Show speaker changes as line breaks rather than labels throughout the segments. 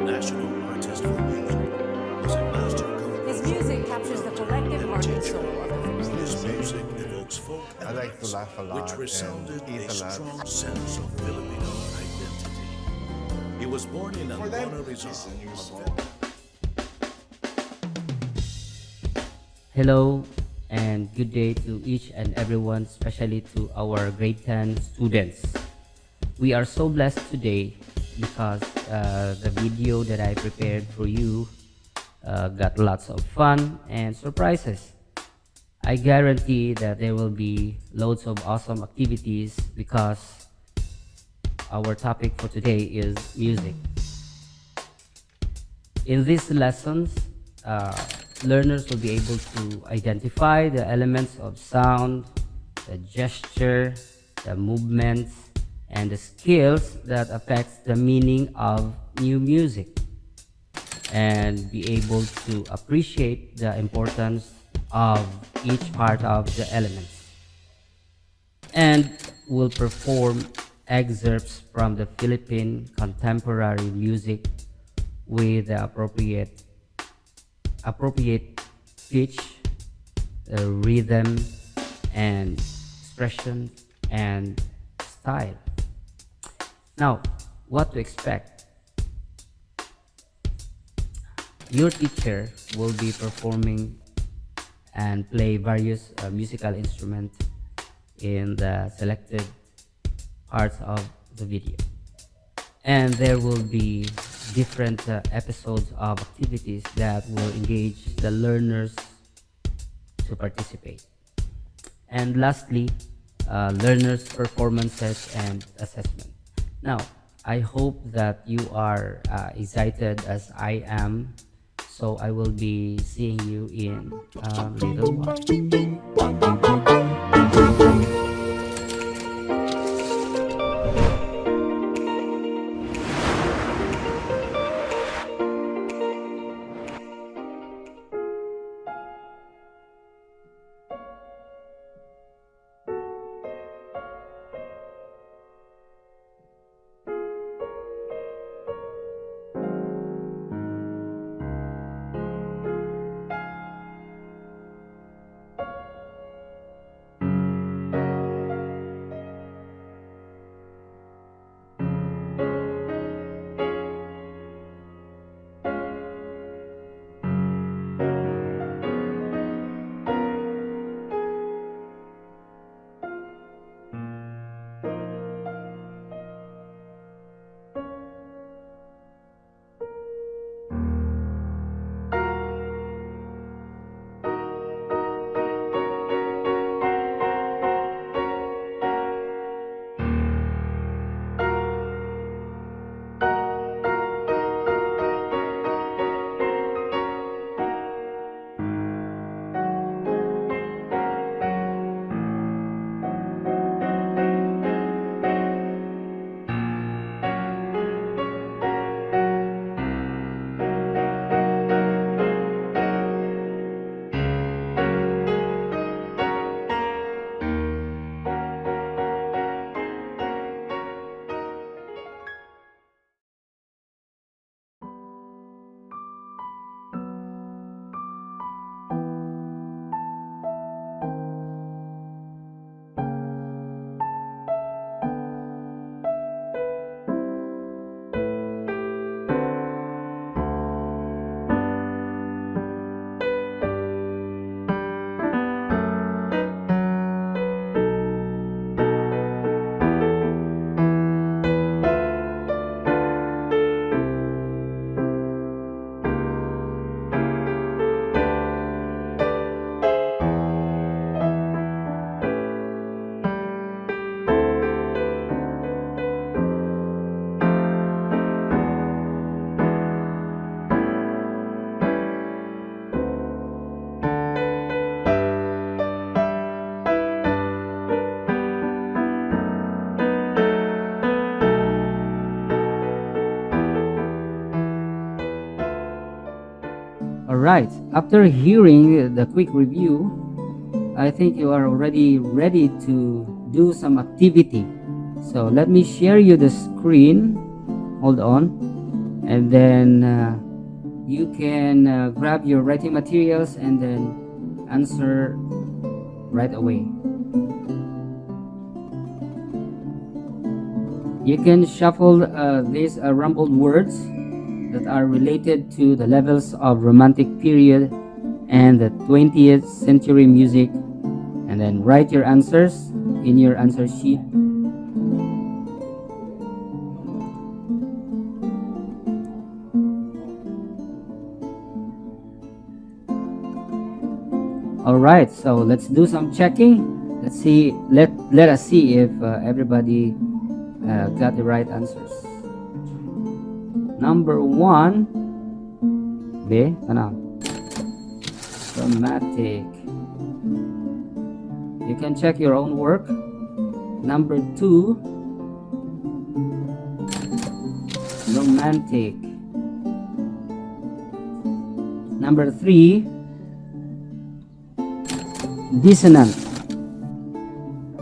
National Artist for Music, was a master composer.
His music captures the collective heart and soul of the Philippines.
His music evokes folk
I like to
elements,
laugh a lot
which resounded
and eat
a
a lot.
strong sense of Filipino identity. He was born in
For them,
Albona, Rizal.
it's a new song.
Hello and good day to each and everyone, especially to our grade 10 students. We are so blessed today because the video that I prepared for you got lots of fun and surprises. I guarantee that there will be loads of awesome activities because our topic for today is music. In these lessons, learners will be able to identify the elements of sound, the gesture, the movements, and the skills that affects the meaning of new music, and be able to appreciate the importance of each part of the elements. And will perform excerpts from the Philippine contemporary music with the appropriate pitch, rhythm, and expression, and style. Now, what to expect? Your teacher will be performing and play various musical instruments in the selected parts of the video. And there will be different episodes of activities that will engage the learners to participate. And lastly, learners' performances and assessment. Now, I hope that you are excited as I am. So I will be seeing you in a little while. Alright, after hearing the quick review, I think you are already ready to do some activity. So let me share you the screen. Hold on. And then you can grab your writing materials and then answer right away. You can shuffle these rumbled words that are related to the levels of romantic period and the 20th century music, and then write your answers in your answer sheet. All right, so let's do some checking. Let's see. Let us see if everybody got the right answers. Number 1, B, dramatic. You can check your own work. Number 2, romantic. Number 3, dissonant.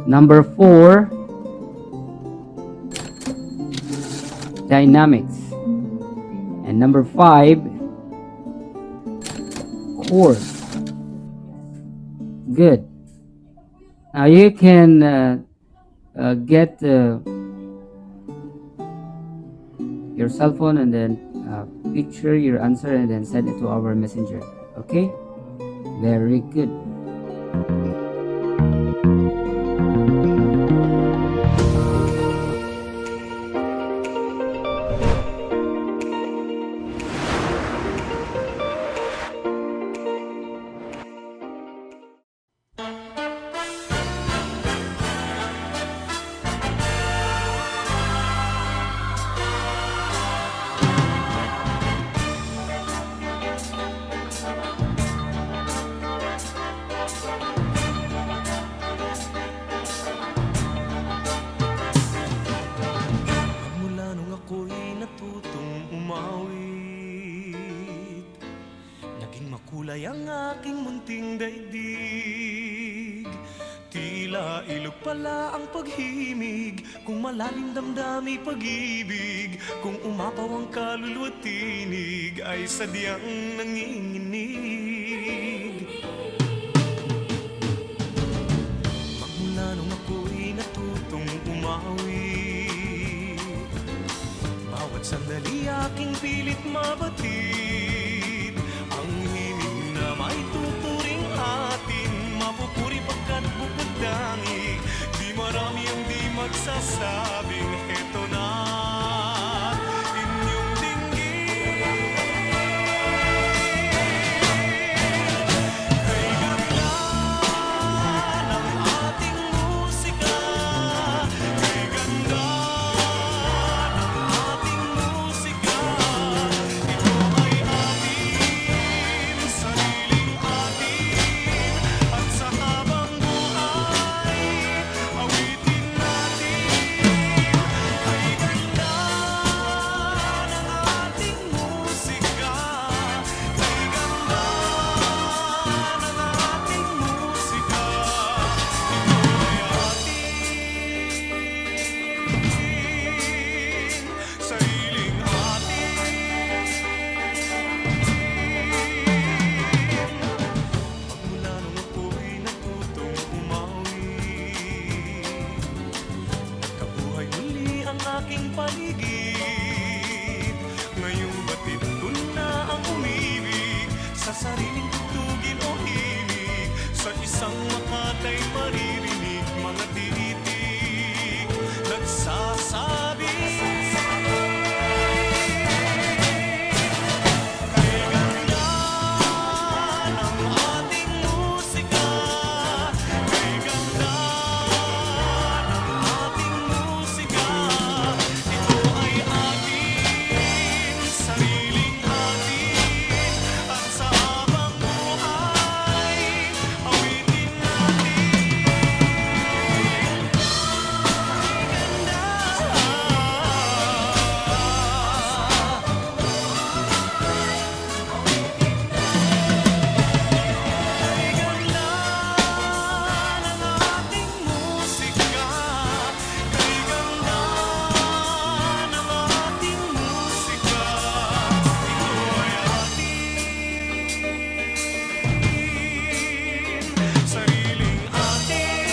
Number 4, dynamics. And number 5, chords. Good. Now you can get your cell phone and then picture your answer and then send it to our messenger. Okay, very good.
Mula nung ako'y natutong umawit, naging makulay ang aking munting daigdig. Tila ilog pala ang paghimig, kung malalim damdami pag-ibig, kung umapaw ang kaluluwa tinig, ay sadyang nanginginig. Magmula nung ako'y natutong umawit, bawat sandali aking pilit mabatid, ang himig na may tuturing atin, mapupuri pagkat bubudangig. Di marami ang di magsasabing eto na inyong dinggin. Kay ganda ng ating musika, kay ganda ng ating musika, ito ay ating sariling atin, at sa habang buhay awitin natin. Kay ganda ng ating musika, kay ganda ng ating musika, ito ay ating sariling atin. Magmula nung ako'y natutong umawit, nagkabuhay muli ang aking paligid. Ngayong batid ko na ang umibig, sa sariling tugtugin o himig, sa isang makatay maririnig, mga titig nagsasabi. Kay ganda ng ating musika, kay ganda ng ating musika, ito ay ating sariling atin, at sa habang buhay awitin natin. Kay ganda ng ating musika, kay ganda ng ating musika, ito ay ating sariling atin.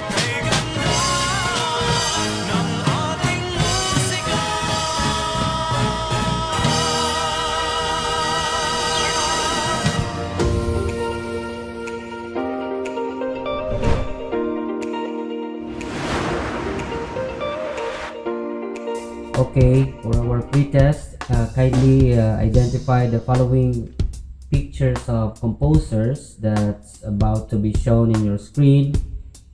Kay ganda ng ating musika.
Okay, for our pre-test, kindly identify the following pictures of composers that's about to be shown in your screen,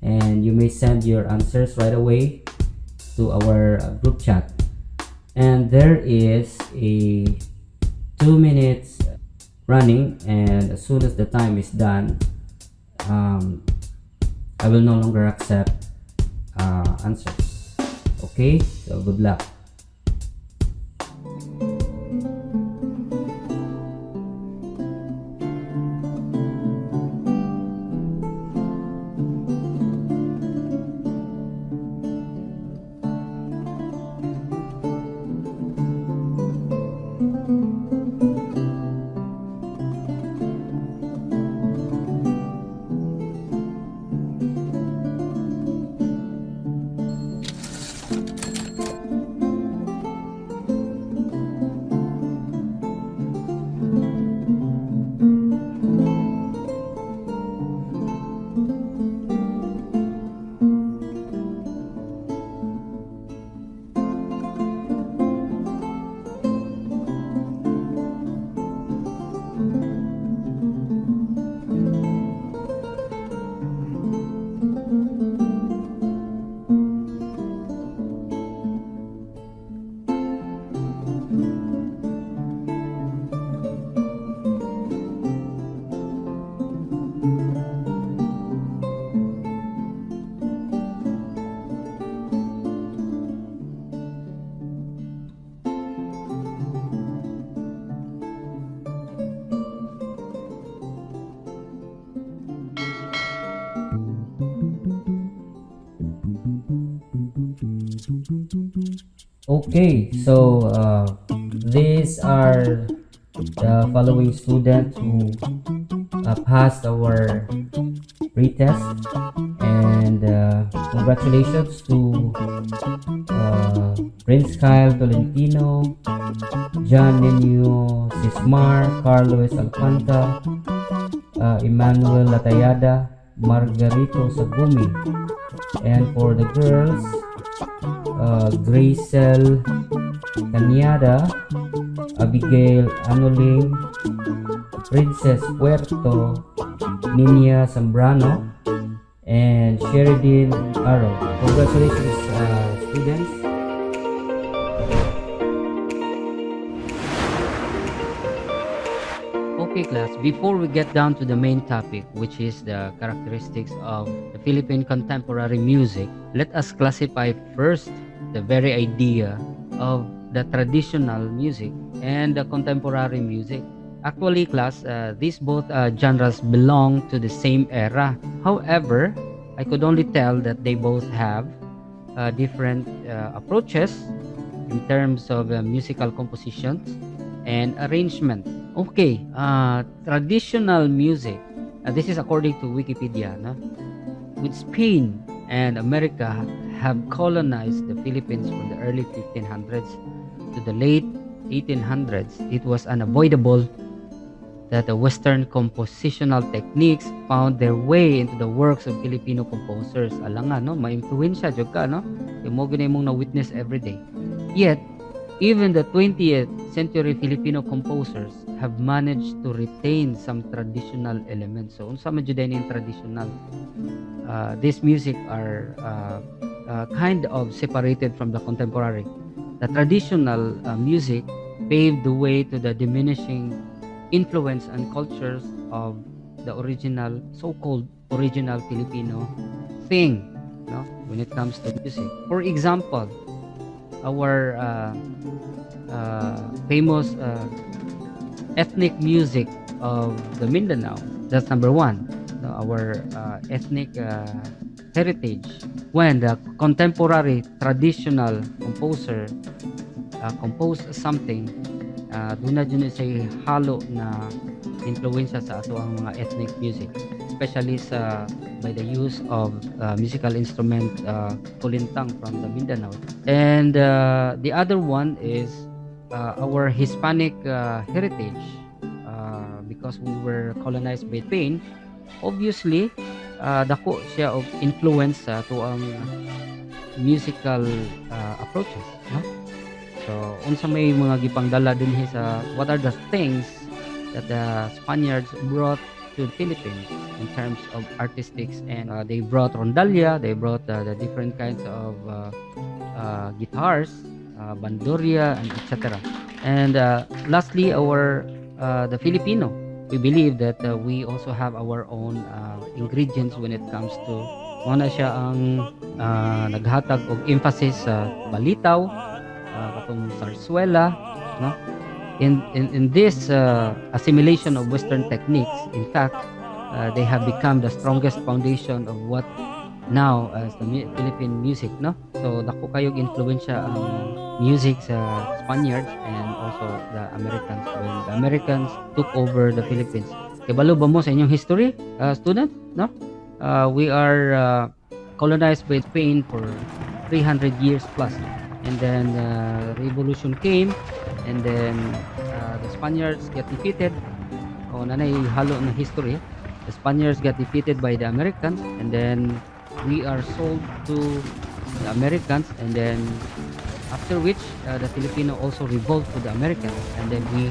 and you may send your answers right away to our group chat. And there is a 2 minutes running, and as soon as the time is done, I will no longer accept answers. Okay, so good luck. Okay, so these are the following students who passed our retest, and congratulations to Prince Kyle Tolentino, John Nenio Sismar, Carlos Alcanta, Emmanuel Latayada, Margarito Sagumi, and for the girls, Gracel Cañada, Abigail Anoling, Princess Puerto, Ninia Zambrano, and Sheridan Arrow. Congratulations, students. Okay, class, before we get down to the main topic, which is the characteristics of the Philippine contemporary music, let us classify first the very idea of the traditional music and the contemporary music. Actually, class, these both genres belong to the same era. However, I could only tell that they both have different approaches in terms of musical compositions and arrangement. Okay, traditional music. This is according to Wikipedia. No? With Spain and America have colonized the Philippines from the early 1500s to the late 1800s, it was unavoidable that the Western compositional techniques found their way into the works of Filipino composers. Alangan, no? Ma-influensya jud ka, no? Yung mo ginay mong na-witness everyday. Yet, even the 20th century Filipino composers have managed to retain some traditional elements. So, unsa man jud yung traditional? These music are kind of separated from the contemporary. The traditional music paved the way to the diminishing influence and cultures of the original, so-called original Filipino thing, no? When it comes to music. For example, our famous ethnic music of the Mindanao, that's number one. No, our ethnic heritage. When the contemporary traditional composer compose something, doon na dyan siya halo na influensya sa ato ang mga ethnic music, especially by the use of musical instrument kulintang from the Mindanao. And the other one is our Hispanic heritage, because we were colonized by Spain. Obviously, dako siya og influence to ang musical approaches, no? So, unsa may mga gipangdala dinhi sa what are the things that the Spaniards brought to the Philippines in terms of artistics, and they brought rondalla, they brought the different kinds of guitars, bandurria, and etc. And lastly, the Filipino. We believe that we also have our own ingredients when it comes to muna siya ang naghatag og emphasis sa balitaw, katong sarsuela, no? In this assimilation of Western techniques, in fact, they have become the strongest foundation of what now as the Philippine music, no? So dako kayog influensya ang music sa Spaniards and also the Americans when the Americans took over the Philippines. Kabalo ba mo sa inyong history, student, no? We are colonized by Spain for 300 years plus, and then revolution came, and then the Spaniards get defeated. O nanay halo na history. The Spaniards got defeated by the Americans, and then we are sold to the Americans, and then after which the Filipino also revolt to the Americans, and then we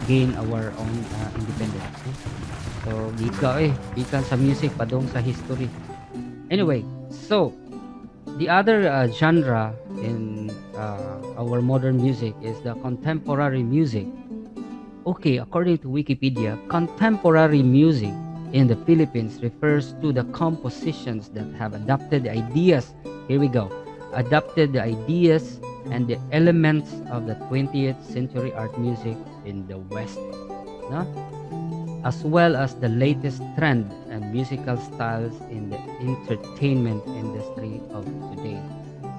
gain our own independence. So gikan sa music padong sa history. Anyway, so the other genre in our modern music is the contemporary music. Okay, according to Wikipedia, contemporary music in the Philippines refers to the compositions that have adopted the ideas. Here we go. Adopted the ideas and the elements of the 20th century art music in the West, no? As well as the latest trend and musical styles in the entertainment industry of today.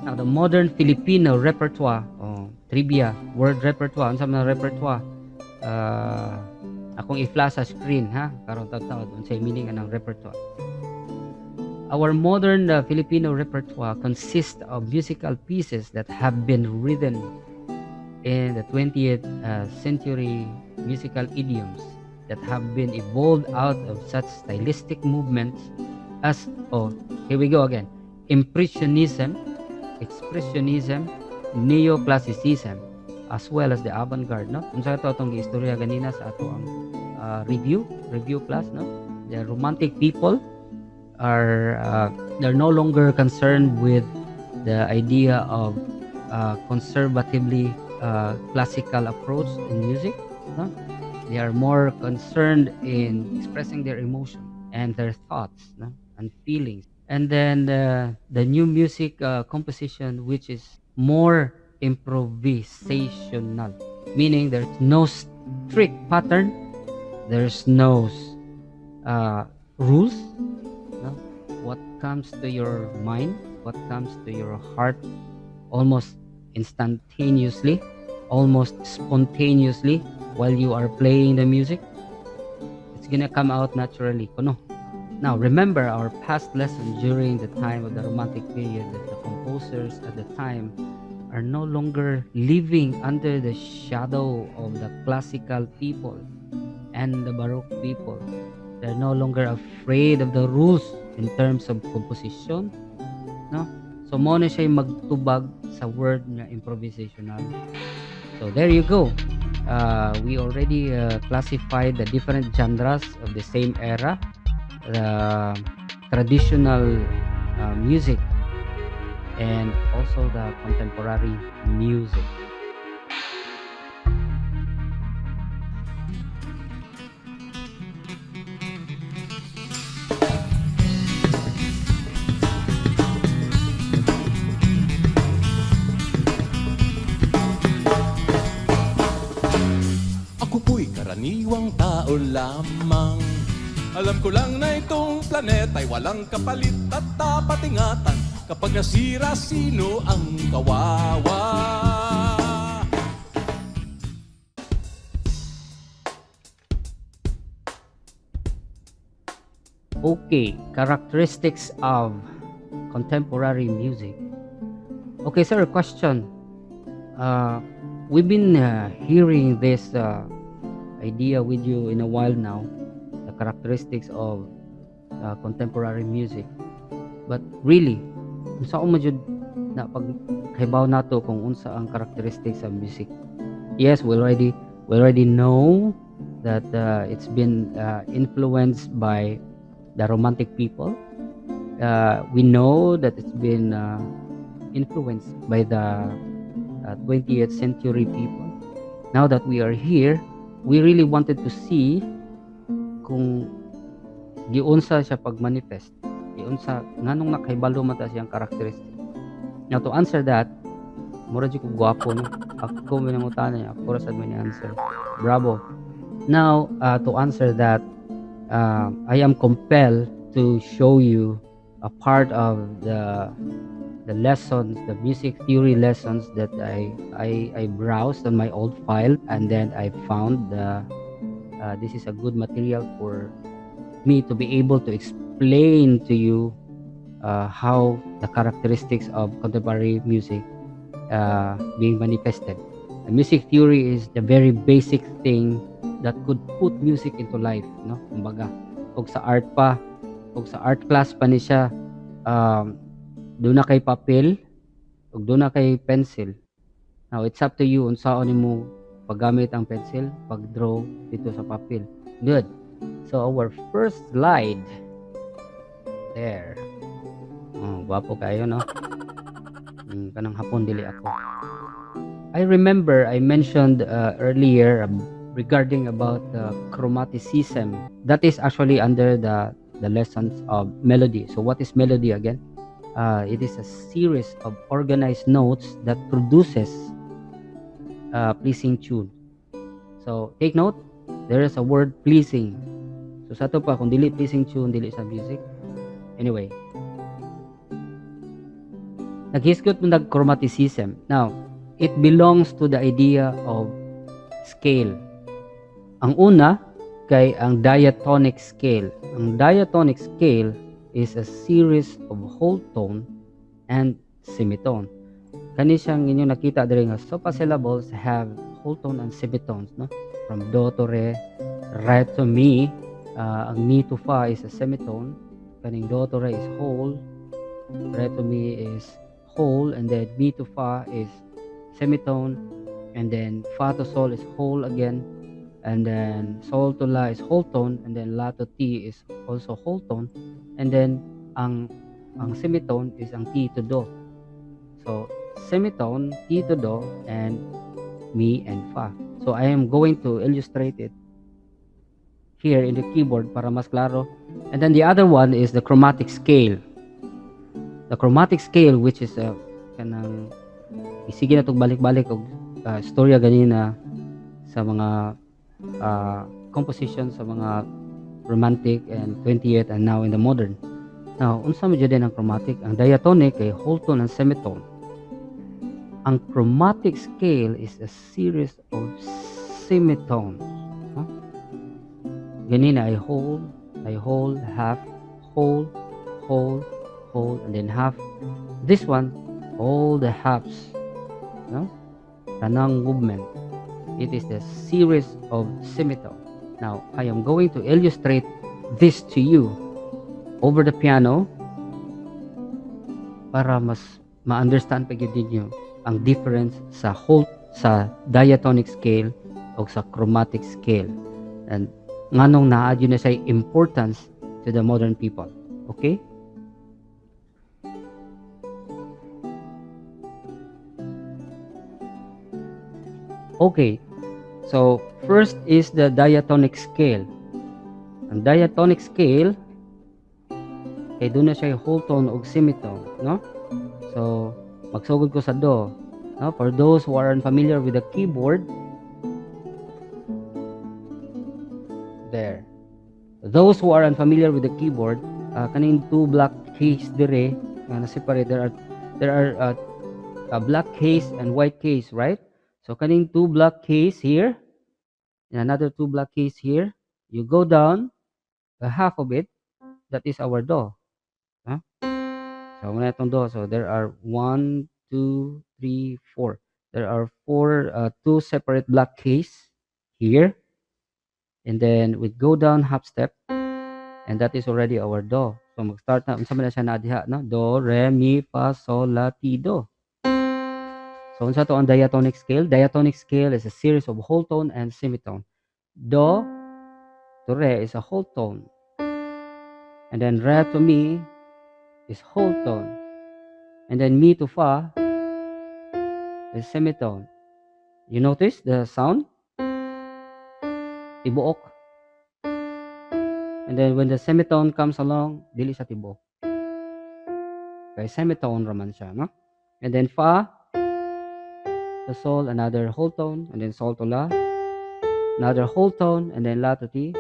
Now, the modern Filipino repertoire, trivia, word repertoire, unsa man repertoire? Akong i-flash sa screen ha, karon taud-taud unsay meaning anang repertoire. Our modern Filipino repertoire consists of musical pieces that have been written in the 20th century musical idioms that have been evolved out of such stylistic movements as, here we go again, Impressionism, Expressionism, Neoclassicism, as well as the avant-garde, no? Unsa to atong giistorya ganina sa ato ang review class, no? The romantic people are they're no longer concerned with the idea of conservatively classical approach in music, no? They are more concerned in expressing their emotion and their thoughts, no? And feelings. And then the new music composition, which is more improvisational, meaning there's no strict pattern, there's no rules, no? What comes to your mind, what comes to your heart, almost instantaneously, almost spontaneously, while you are playing the music, it's gonna come out naturally, kuno. Now, remember our past lesson during the time of the Romantic period that the composers at the time are no longer living under the shadow of the classical people and the Baroque people. They're no longer afraid of the rules in terms of composition, no? So, mo na siya magtubag sa word na improvisational. So, there you go. We already classified the different genres of the same era, the traditional music, and also the contemporary music.
Ako po'y karaniwang tao lamang. Alam ko lang na itong planeta'y walang kapalit at dapat ingatan. Kapag nasira, sino ang kawawa?
Okay, characteristics of contemporary music. Okay, sir, question. We've been hearing this idea with you in a while now, the characteristics of contemporary music. But really, unsa man jud na paghibaw nato kung unsa ang characteristics of music? Yes, we already know that it's been influenced by the Romantic people. We know that it's been influenced by the 20th century people. Now that we are here, we really wanted to see kung giunsa siya pag-manifest, giunsa nganong nakahibalo man ta siyang characteristic. Now to answer that, mura jud ko gwapo, no? Ako may nangutana niya, ako ra sad may answer. Bravo. Now to answer that, I am compelled to show you a part of the lessons, the music theory lessons that I browsed on my old file, and then I found this is a good material for me to be able to explain to you how the characteristics of contemporary music being manifested. The music theory is the very basic thing that could put music into life, no? Kumbaga, kung sa art class pa ni siya, doon na kay papel ug doon na kay pencil. Now it's up to you unsaon nimo paggamit ang pencil, pag-draw dito sa papel. Good. So our first slide there. Gwapo kayo, no? Kanang hapon dili ako. I remember I mentioned earlier regarding about chromaticism. That is actually under the lessons of melody. So what is melody again? It is a series of organized notes that produces pleasing tune. So take note, there is a word pleasing. So sa to pa, kung dili pleasing tune, dili sa music. Anyway. Naghisgot mo nag-chromaticism. Now, it belongs to the idea of scale. Ang una kay ang diatonic scale. Ang diatonic scale is a series of whole tone and semitone. Kani siyang inyong nakita diri nga sopa syllables have whole tone and semitones, no? From do to re to mi, ang mi to fa is a semitone, kaning do to re is whole, re to mi is whole, and then mi to fa is semitone, and then fa to sol is whole again, and then sol to la is whole tone, and then la to ti is also whole tone, and then ang semitone is ang ti to do. So semitone, ti to do, and mi and fa. So I am going to illustrate it here in the keyboard para mas klaro. And then the other one is the chromatic scale. The chromatic scale, which is kanang isige na tong balik-balik og storya ganina sa mga composition sa mga romantic and 20th and now in the modern. Now, unsa man jud ang chromatic? Ang diatonic ay whole tone and semitone. Ang chromatic scale is a series of semitones. Huh? Ganina ay whole, half, whole, whole, and then half. This one, all the halves. No? Tanang movement. It is the series of semitone. Now, I am going to illustrate this to you over the piano para mas ma-understand pa gyud ninyo ang difference sa diatonic scale o sa chromatic scale, and nganong naa gyud na say importance to the modern people. Okay? Okay. So, first is the diatonic scale. Ang diatonic scale kay doon na siya whole tone ug semitone, no? So, magsugod ko sa do. No? For those who are unfamiliar with the keyboard, there. Those who are unfamiliar with the keyboard, kaning two black keys dire na separate. There are a black case and white case, right? So kaning two black keys here and another two black keys here. You go down half of it. That is our do. Huh? So muna itong do. So there are 1, 2, 3, 4. There are two separate black keys here, and then we go down half step, and that is already our do. So mag-start na unsa man na siya na diha, no? Do, re, mi, fa, sol, la, ti, do. So unsa to ang diatonic scale? Diatonic scale is a series of whole tone and semitone. Do to re is a whole tone, and then re to mi is whole tone, and then mi to fa is semitone. You notice the sound? Tibuok. And then when the semitone comes along, dili siya tibuok. Okay, semitone raman siya, no? And then fa to sol, another whole tone, and then sol to la, another whole tone, and then la to ti,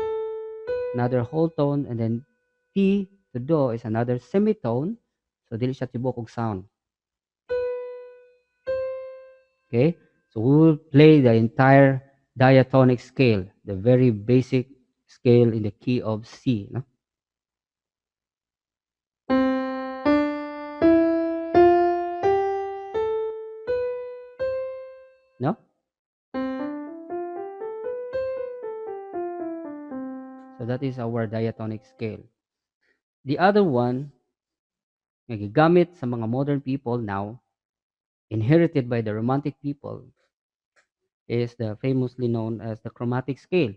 another whole tone, and then ti to do is another semitone. So dili siya tibuok og sound. Okay? So we will play the entire diatonic scale, the very basic scale in the key of C. No? No? So that is our diatonic scale. The other one, nagigamit sa mga modern people now, inherited by the Romantic people, is the famously known as the chromatic scale.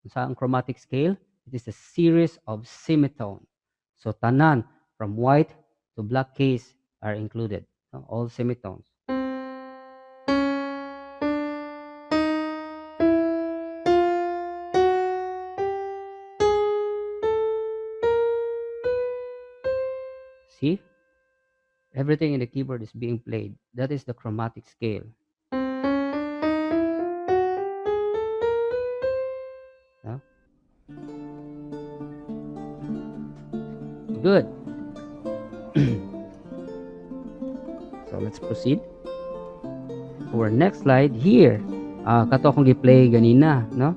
Sa ang chromatic scale, it is a series of semitone. So tanan from white to black case are included. All semitones. See? Everything in the keyboard is being played. That is the chromatic scale. Yeah? Good. let's proceed. For next slide here. Kato akong gi-play ganina, no?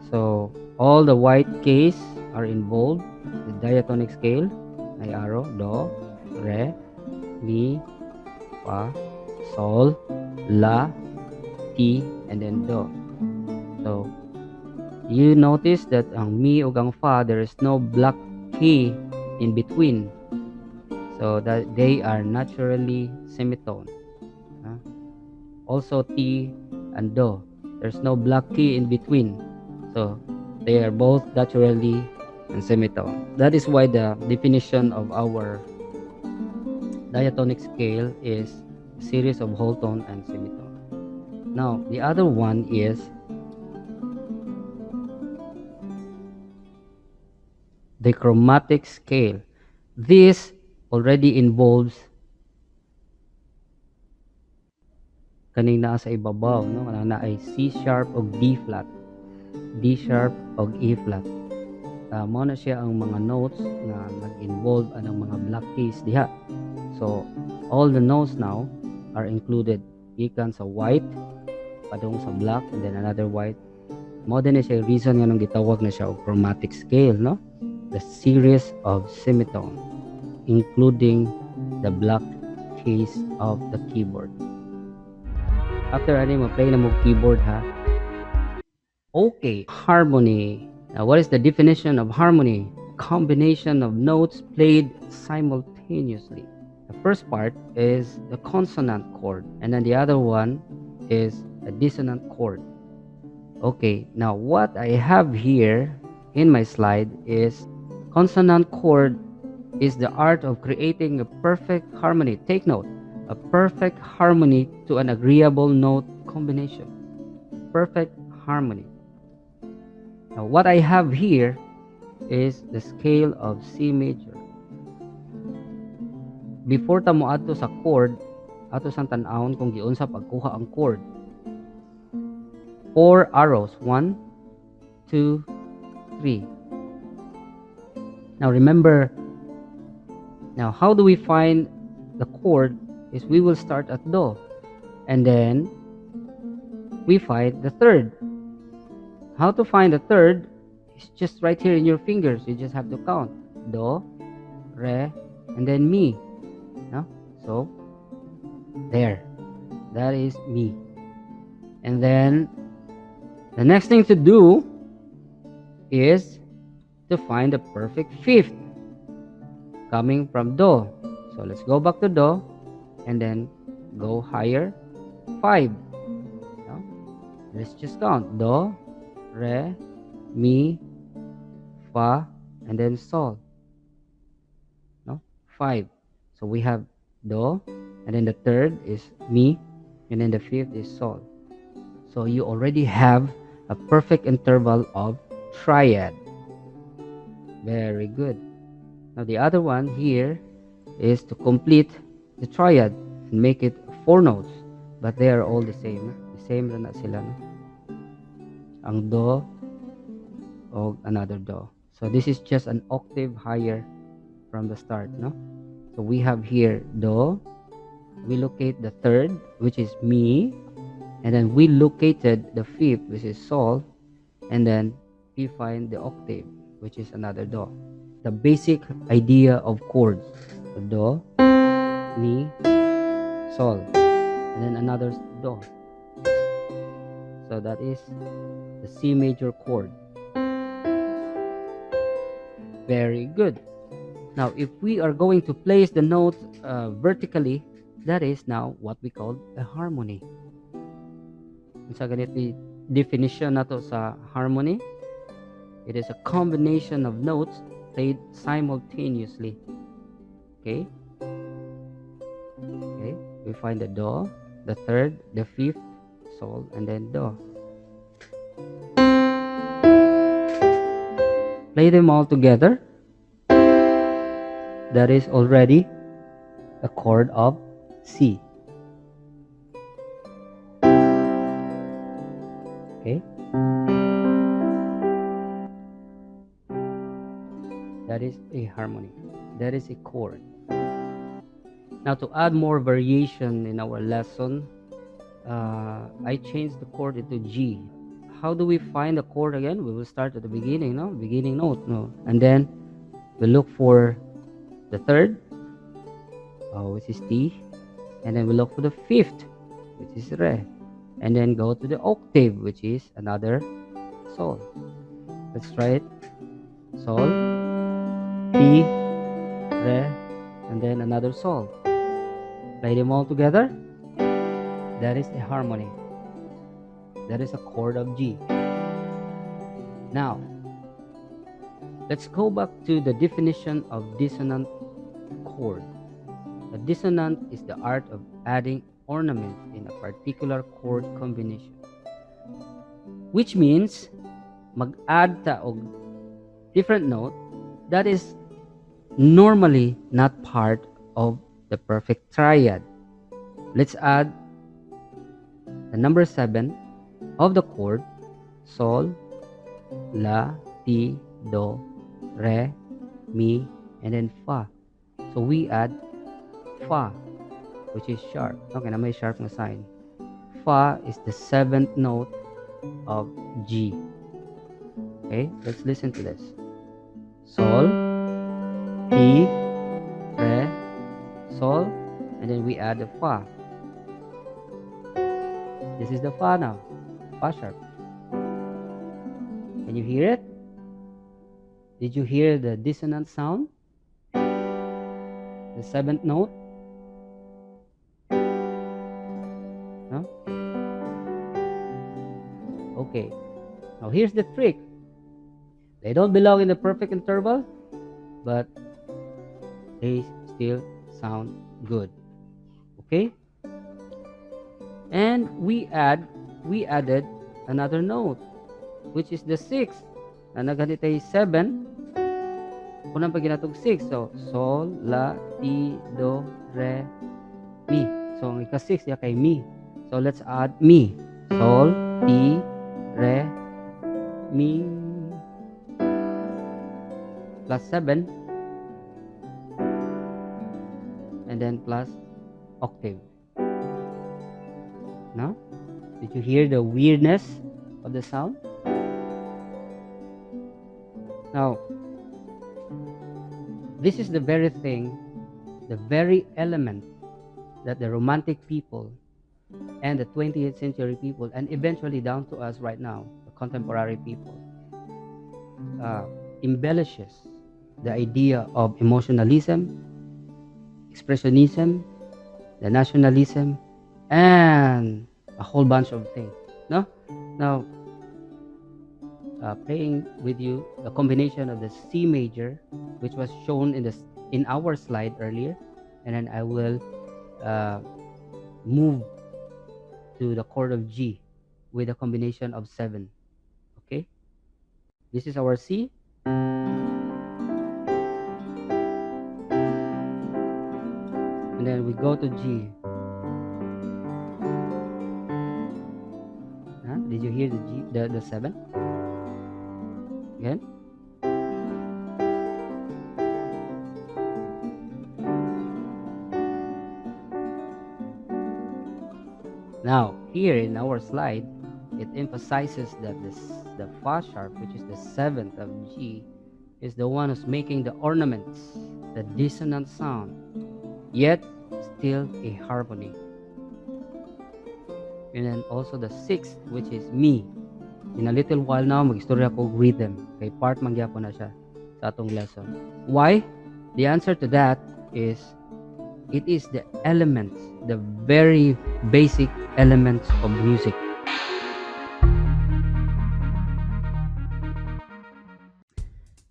So, all the white keys are involved. The diatonic scale, ay arrow, do, re, mi, fa, sol, la, ti, and then do. So, you notice that ang mi ug ang fa, there is no black key in between. So that they are naturally semitone. Also ti and do, there's no black key in between. So they are both naturally and semitone. That is why the definition of our diatonic scale is a series of whole tone and semitone. Now, the other one is the chromatic scale. This already involves kaning naa sa ibabaw, no? Kanang naa ay C sharp o D flat, D sharp o E flat. Mao na siya ang mga notes na nag-involve anang mga black keys diha. So all the notes now are included, gikan sa white padung sa black and then another white. Mao din siya reason nga nung gitawag na siya og chromatic scale, no? The series of semitone including the black keys of the keyboard. After ani ma-play na mo keyboard ha. Okay, harmony. Now, what is the definition of harmony? Combination of notes played simultaneously. The first part is the consonant chord, and then the other one is a dissonant chord. Okay, now what I have here in my slide is consonant chord is the art of creating a perfect harmony. Take note, a perfect harmony to an agreeable note combination. Perfect harmony. Now, what I have here is the scale of C major. Before ta mo adto sa chord, ato sang tan-awon kung giunsa pagkuha ang chord. 4 arrows, 1, 2, 3. Now remember, now how do we find the chord? Is we will start at do, and then we find the third. How to find the third is just right here in your fingers. You just have to count do, re, and then mi. No? So there, that is mi. And then the next thing to do is to find the perfect fifth coming from do. So let's go back to do and then go higher, 5. No? Let's just count do, re, mi, fa, and then sol. No? 5. So we have do, and then the third is mi, and then the fifth is sol. So you already have a perfect interval of triad. Very good. Now the other one here is to complete the triad and make it 4 notes, but they are all the same. The same na sila, no? Ang do o another do. So this is just an octave higher from the start, no? So we have here do, we locate the third, which is mi, and then we located the fifth, which is sol, and then we find the octave, which is another do. The basic idea of chords: do, mi, sol, and then another do. So that is the C major chord. Very good. Now, if we are going to place the notes vertically, that is now what we call a harmony. Sa ganito definition nato sa harmony, it is a combination of notes played simultaneously. Okay? Okay, we find the do, the third, the fifth, sol, and then do. Play them all together. That is already a chord of C. Okay? That is a harmony. That is a chord. Now, to add more variation in our lesson, I changed the chord into G. How do we find the chord again? We will start at the beginning, no? Beginning note, no? And then we look for the third, which is T. And then we look for the fifth, which is Re. And then go to the octave, which is another Sol. Let's try it. Sol, T, Re, and then another Sol. Play them all together. That is a harmony. That is a chord of G. Now, let's go back to the definition of dissonant chord. A dissonant is the art of adding ornament in a particular chord combination. Which means, mag-add ta og different note that is normally not part of the perfect triad. Let's add the number 7 of the chord Sol, La, Ti, Do, Re, Mi, and then Fa. So we add Fa, which is sharp. Okay, na may sharp na sign. Fa is the 7th note of G. Okay, let's listen to this. Sol, Ti, Re, Sol, and then we add the Fa. This is the Fa now. Fa sharp. Can you hear it? Did you hear the dissonant sound? The 7th note? No? Okay. Now here's the trick. They don't belong in the perfect interval, but they still sound good. Okay? And we added another note, which is the 6th. Na naganitay 7. Unang pag ginatog 6. So, Sol, La, Ti, Do, Re, Mi. So, ang ika-6 niya kay Mi. So, let's add Mi. Sol, Ti, Re, Mi. Plus 7. And then plus octave. No? Did you hear the weirdness of the sound? Now, this is the very thing, the very element that the Romantic people and the 20th century people, and eventually down to us right now, the contemporary people, embellishes the idea of emotionalism, expressionism, the nationalism, and a whole bunch of things. No? Now, playing with you the combination of the C major, which was shown in our slide earlier, and then I will move to the chord of G with a combination of 7. Okay, this is our C. And then we go to G. Did you hear the G, the 7? Again. Now, here in our slide, it emphasizes that the Fa sharp, which is the 7th of G, is the one who's making the ornaments, the dissonant sound, yet still a harmony. And then also the 6th, which is Mi. In a little while now, mag-istorya ko rhythm. Kay part mangyapon na siya sa atong lesson. Why? The answer to that is, it is the elements, the very basic elements of music.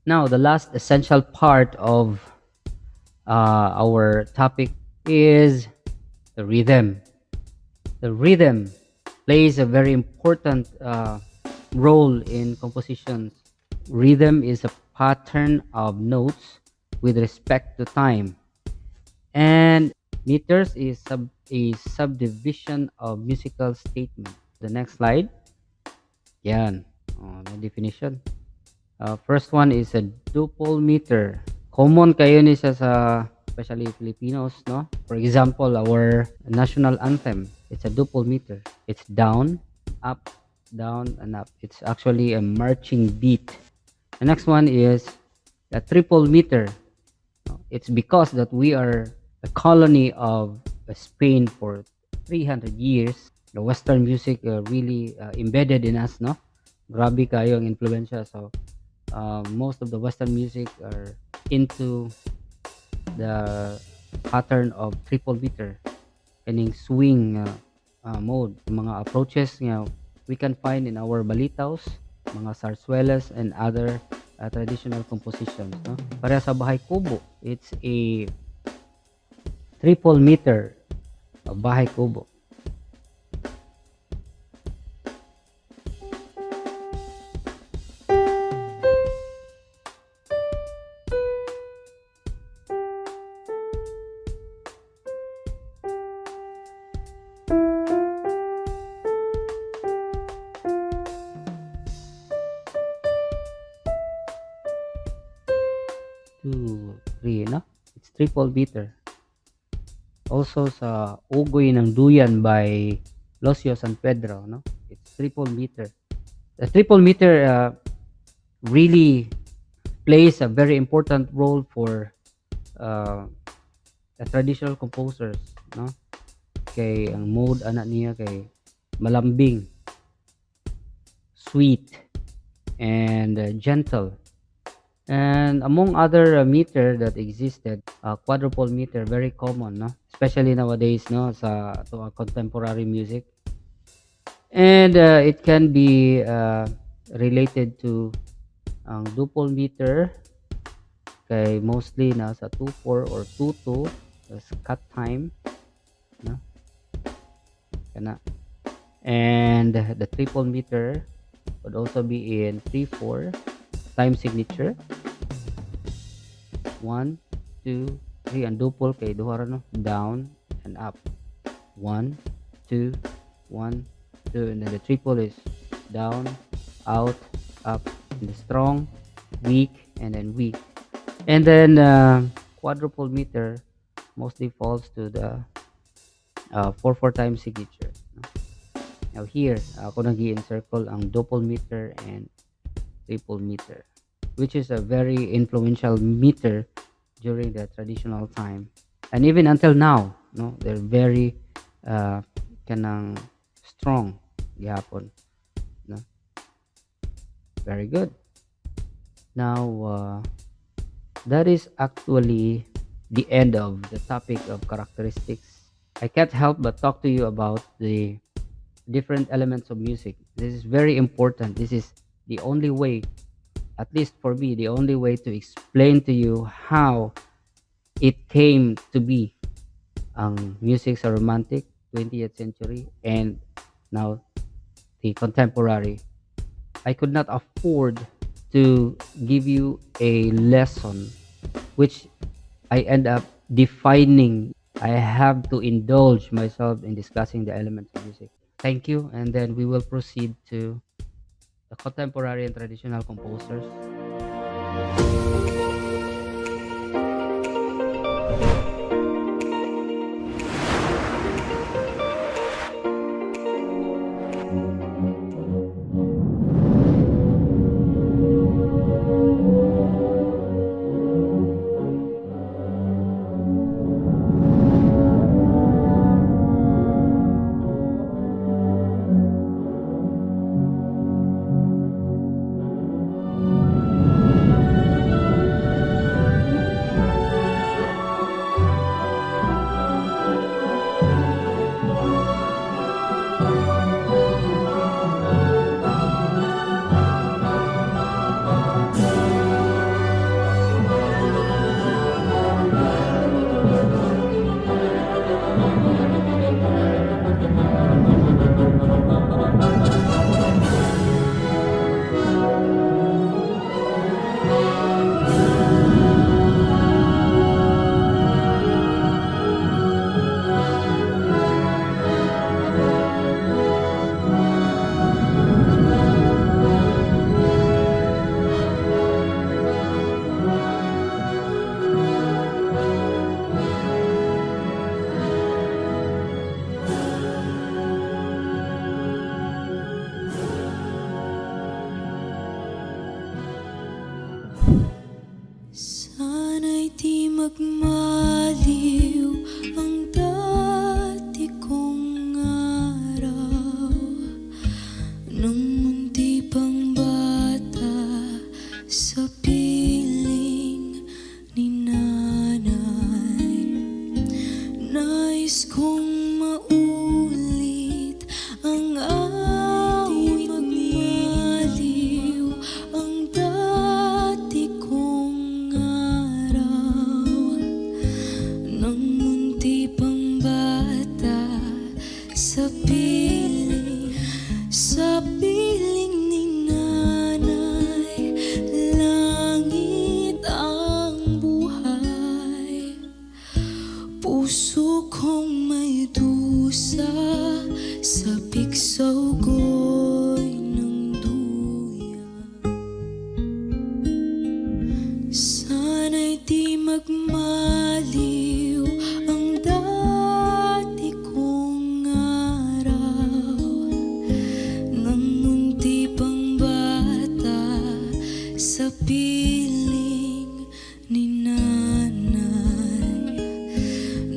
Now, the last essential part of our topic is the rhythm. The rhythm plays a very important role in compositions. Rhythm is a pattern of notes with respect to time, and meters is a subdivision of musical statement. The next slide. Yan. The definition. First one is a duple meter. Common kayo ni siya sa especially Filipinos, no? For example, our national anthem, it's a duple meter. It's down, up, down, and up. It's actually a marching beat. The next one is a triple meter. It's because that we are a colony of Spain for 300 years. The Western music really embedded in us, no? Grabe kayo ang influensya. So, most of the Western music are into the pattern of triple meter, kaning swing mode. Mga approaches nga we can find in our balitaos, mga sarsuelas, and other traditional compositions. No? Para sa bahay kubo, it's a triple meter of bahay kubo. Two, three, no? It's triple meter. Also sa Ugoy ng Duyan by Locio San Pedro, no? It's triple meter. The triple meter really plays a very important role for the traditional composers, no? Kay ang mode ana niya kay malambing, sweet, and gentle. And among other meter that existed, quadruple meter, very common, no? Especially nowadays, no, sa to contemporary music. And it can be related to ang duple meter kay mostly na sa 2/4 or 2/2 as cut time, no? Kana. And the triple meter would also be in 3/4 time signature. 1, 2, 3, and duple kay duha ra, no? Down and up. 1, 2, 1, 2, and then the triple is down, out, up, and the strong, weak, and then weak. And then quadruple meter mostly falls to the 4/4 time signature. No? Now here, ako nag-i-encircle ang duple meter and triple meter, which is a very influential meter during the traditional time, and even until now, no, they're very kanang strong gihapon, no? Very good. Now that is actually the end of the topic of characteristics. I can't help but talk to you about the different elements of music. This is very important. This is the only way, at least for me, the only way to explain to you how it came to be ang music sa romantic 20th century and now the contemporary. I could not afford to give you a lesson which I end up defining. I have to indulge myself in discussing the elements of music. Thank you, and then we will proceed to the contemporary and traditional composers.
magmaliw ang dati kong araw, nang munti pang bata sa piling ni nanay. Nais kong maulit ang awit, magmaliw ang dati kong araw, nang munti pang bata sa piling ni nanay. Langit ang buhay, puso kong may dusa, sa piksaw ko'y ng duyan. Sana'y di magmaliw ang dati kong araw, nang munti pang bata sa piling ni nanay.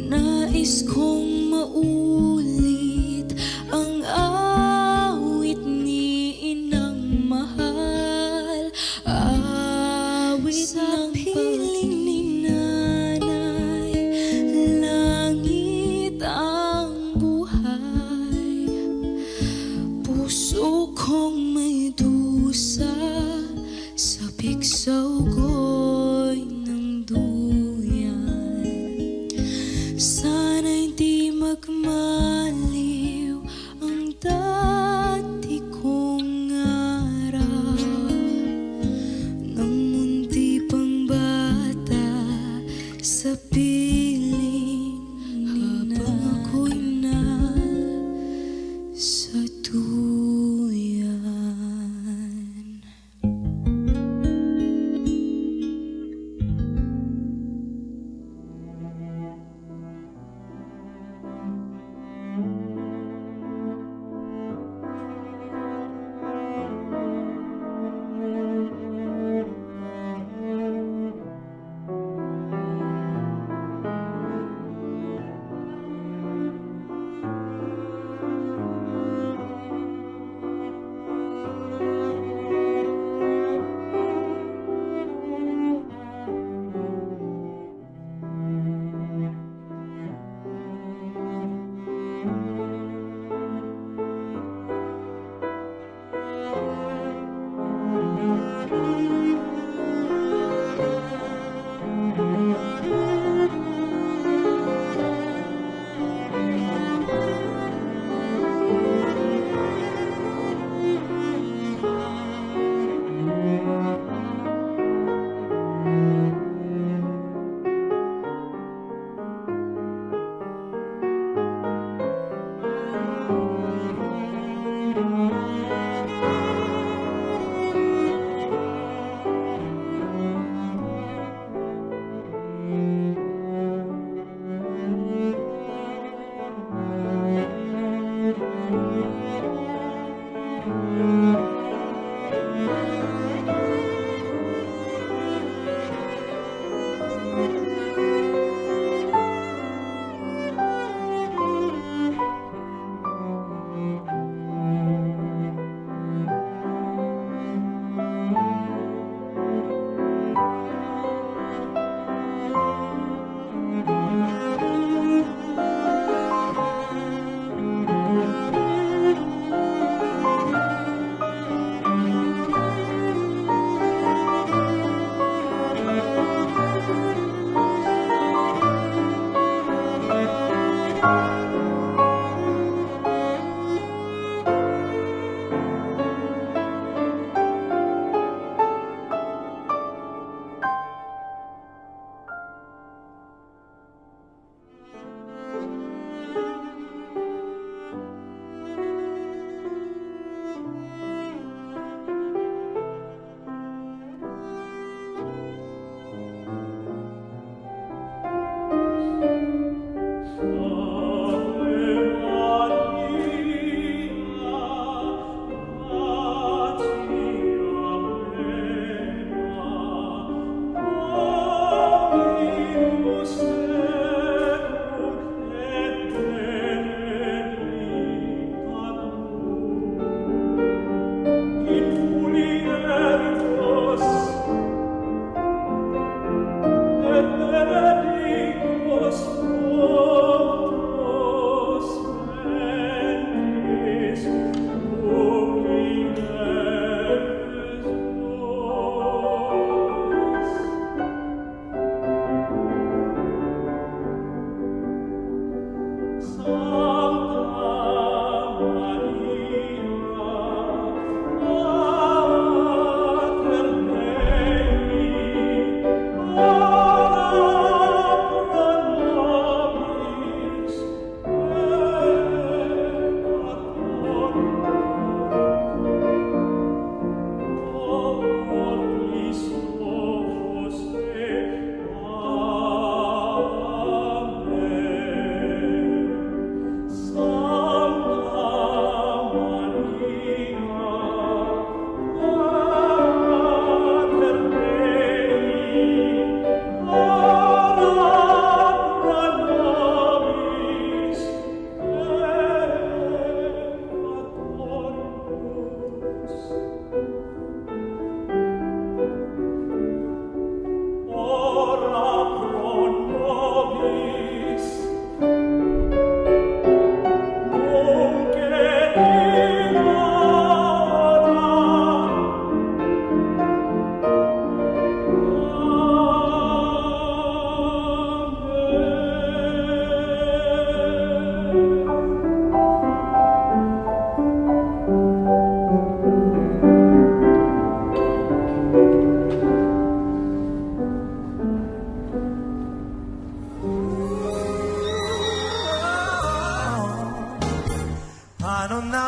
Nais kong maulit ang awit ni inang mahal, awit ng piling ni nanay. Langit ang buhay, puso kong may dusa, sa piksaw ko'y ng duyan. Sana'y di magmaliw ang dati kong araw, nang munti pang bata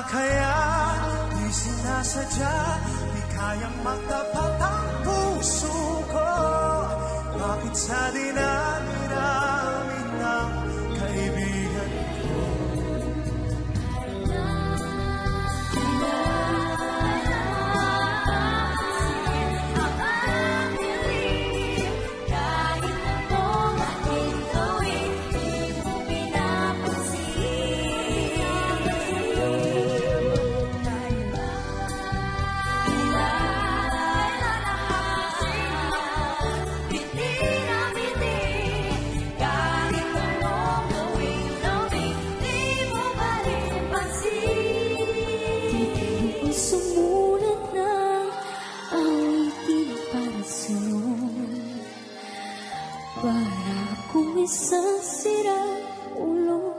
kaya di sinasadya, di kayang magtapat ang puso ko. Bakit sa dinami-dami ng kaibigan ko?
Sumulat ng awitin para sa'yo, para akong isang sirang ulo.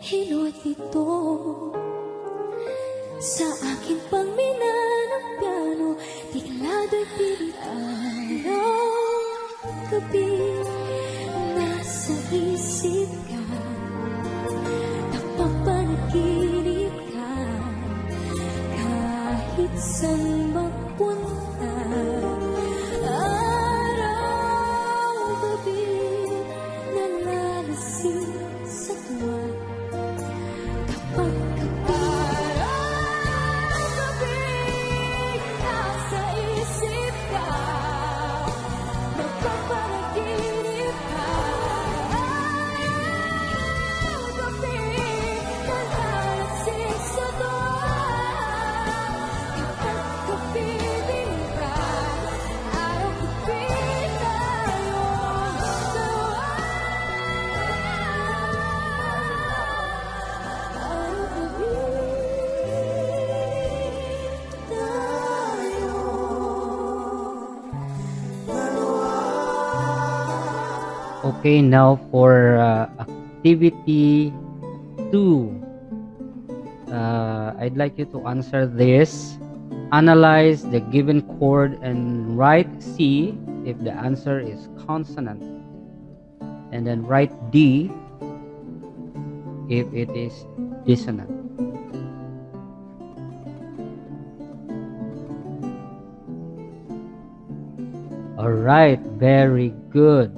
Hilot ito sa akin pang mina ng piano, tiklado'y pilit araw-gabi. Nasa isip ka, napapanaginip ka, kahit saan magpunta. Araw-gabi, nalalasing sa tuwa. Kapag araw-gabi, nasa isip ka, napapanaginip ka. Araw-gabi, nalalasing sa tuwa.
Okay, now for activity 2. I'd like you to answer this. Analyze the given chord and write C if the answer is consonant. And then write D if it is dissonant. Alright, very good.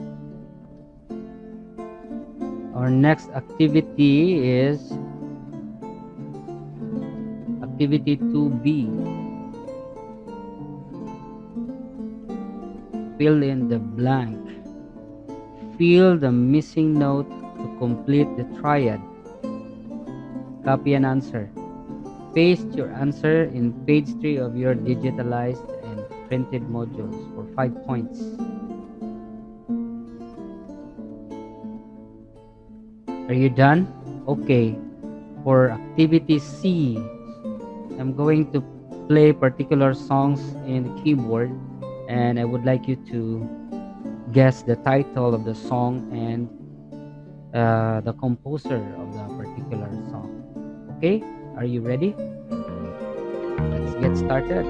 Our next activity is activity 2B. Fill in the blank. Fill the missing note to complete the triad. Copy and answer. Paste your answer in page 3 of your digitalized and printed modules for 5 points. Are you done? Okay. For activity C, I'm going to play particular songs in the keyboard, and I would like you to guess the title of the song and the composer of the particular song. Okay? Are you ready? Let's get started.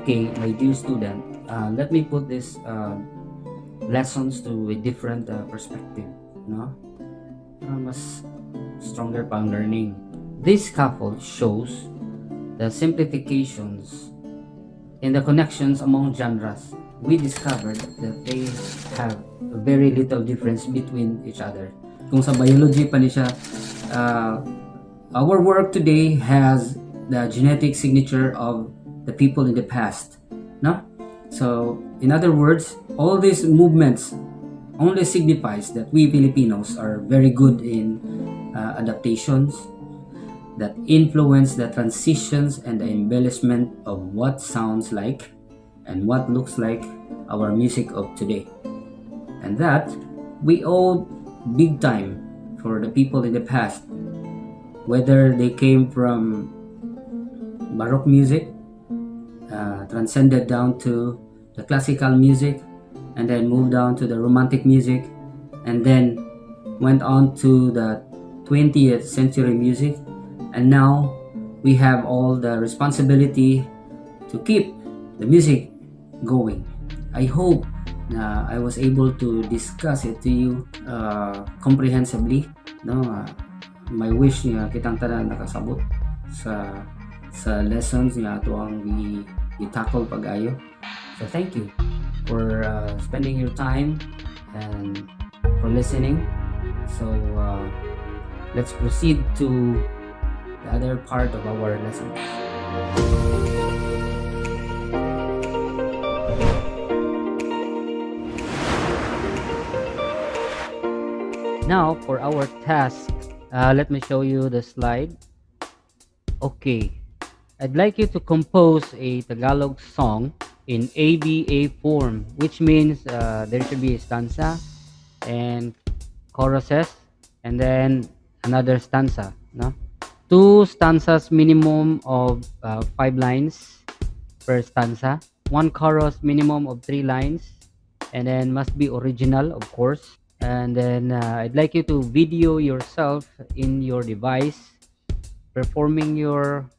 Okay, my dear student, let me put this lessons to a different perspective, no? Mas stronger pang learning. This scaffold shows the simplifications in the connections among genres. We discovered that they have very little difference between each other. Kung sa biology pa ni siya, our work today has the genetic signature of the people in the past, no? So, in other words, all these movements only signifies that we Filipinos are very good in adaptations that influence the transitions and the embellishment of what sounds like and what looks like our music of today. And that we owe big time for the people in the past, whether they came from Baroque music, transcended down to the classical music, and then moved down to the romantic music, and then went on to the 20th century music, and now we have all the responsibility to keep the music going. I hope na I was able to discuss it to you comprehensively, no? My wish nga kitang tanan nakasabot sa lessons nga ato ang i-tackle pag-ayo. So thank you for spending your time and for listening. So let's proceed to the other part of our lesson. Now for our task, let me show you the slide. Okay, I'd like you to compose a Tagalog song in ABA form, which means there should be a stanza and choruses, and then another stanza, no? 2 stanzas minimum of 5 lines per stanza, 1 chorus minimum of 3 lines, and then must be original, of course. And then I'd like you to video yourself in your device performing your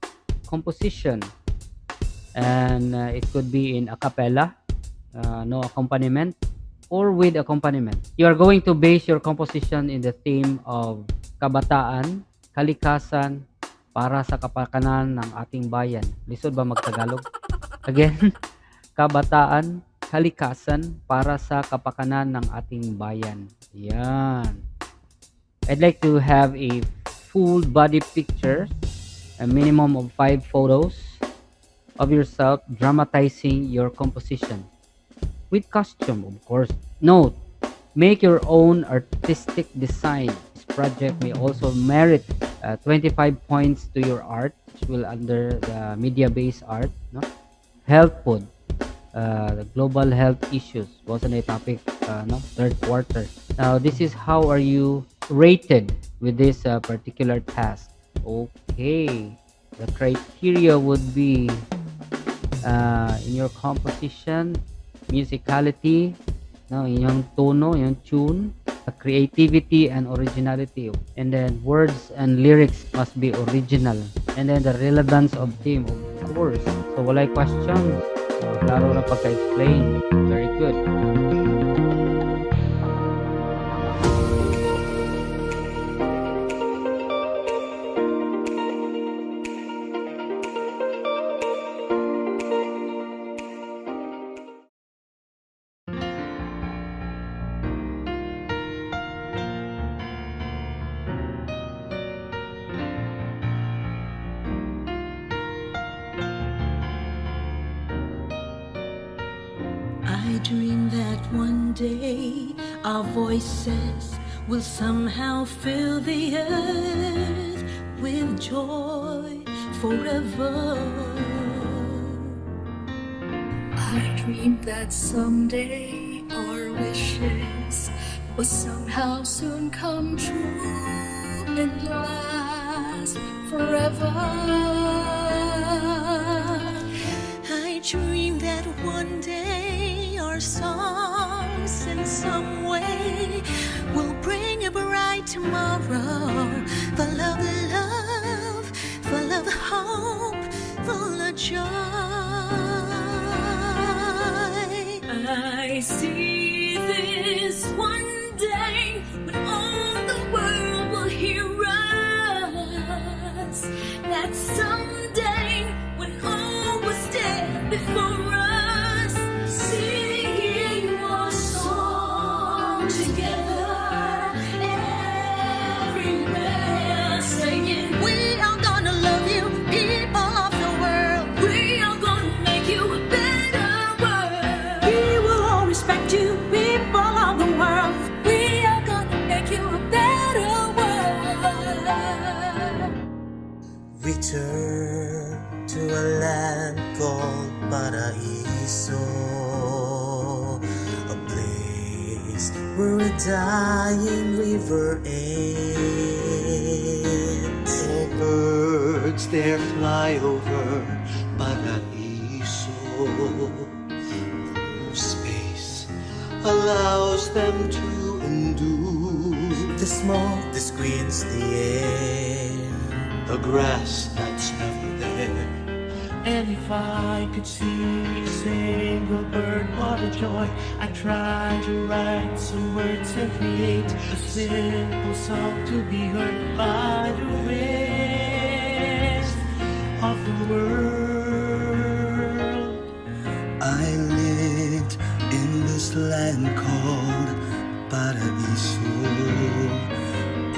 composition, and it could be in a cappella, no accompaniment, or with accompaniment. You are going to base your composition in the theme of kabataan, kalikasan, para sa kapakanan ng ating bayan. Lisod ba magtagalog? Again, kabataan, kalikasan, para sa kapakanan ng ating bayan. Yan. I'd like to have a full body picture, a minimum of 5 photos of yourself dramatizing your composition with costume, of course. Note, make your own artistic design. This project may also merit 25 points to your art, which will under the media-based art, no? Health food, the global health issues wasn't a topic, no? 3rd quarter. Now, this is how are you rated with this particular task. Okay, the criteria would be in your composition, musicality, no, yung tono, yung tune, creativity and originality, and then words and lyrics must be original, and then the relevance of theme, of course. So walay questions, so klaro na pagka-explain. Very good.
I dream that one day our voices will somehow fill the earth with joy forever.
I dream that someday our wishes will somehow soon come true and last forever.
I dream that one day our songs in some way will bring a bright tomorrow, full of love, full of hope, full of joy.
flying river ends. All birds there fly over Paraiso. No space allows them to undo. The smoke, the screens, the air, the grass that's never there. And if I could see a single bird, what a joy. I try to write some words and create a simple song to be heard by the rest of the world. I lived in this land called Paraiso,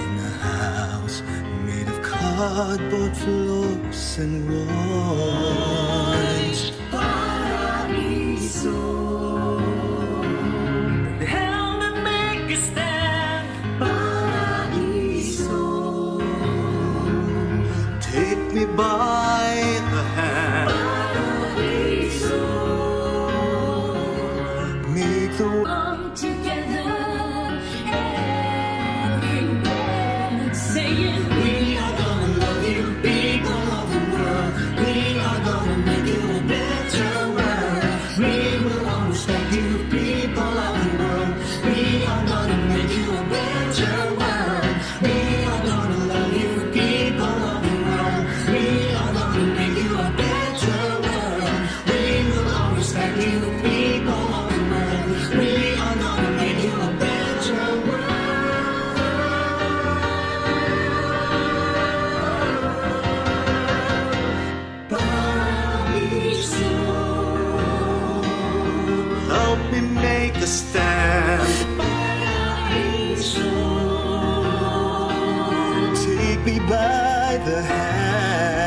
in a house made of cardboard floors and walls. Paraiso, help me make a stand. Paraiso, take me by the hand. Paraiso, make the
Come together, everyone saying
We are gonna love you, people of the world. We are gonna make you a better world. We will always respect you, people of the world. We are gonna make you a better world. We are gonna love you, people of the world. We are gonna make you a better world. We will always respect you, people of the world. We are gonna make you a better world. Help me make a stand. Take me by the hand.